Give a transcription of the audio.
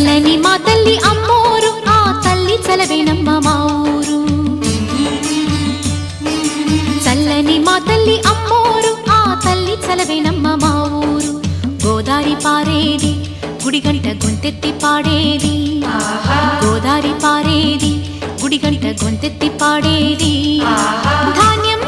చల్లని మా తల్లి అమ్మోరు, ఆ తల్లి చలవేనమ్మ మా ఊరు. చల్లని మా తల్లి అమ్మోరు, ఆ తల్లి చలవేనమ్మ మా ఊరు. గోదారి పారేది గుడిగంట గొంతెత్తి పాడేది, గోదారి పారేది గుడిగంట గొంతెత్తి పాడేది. ధాన్యం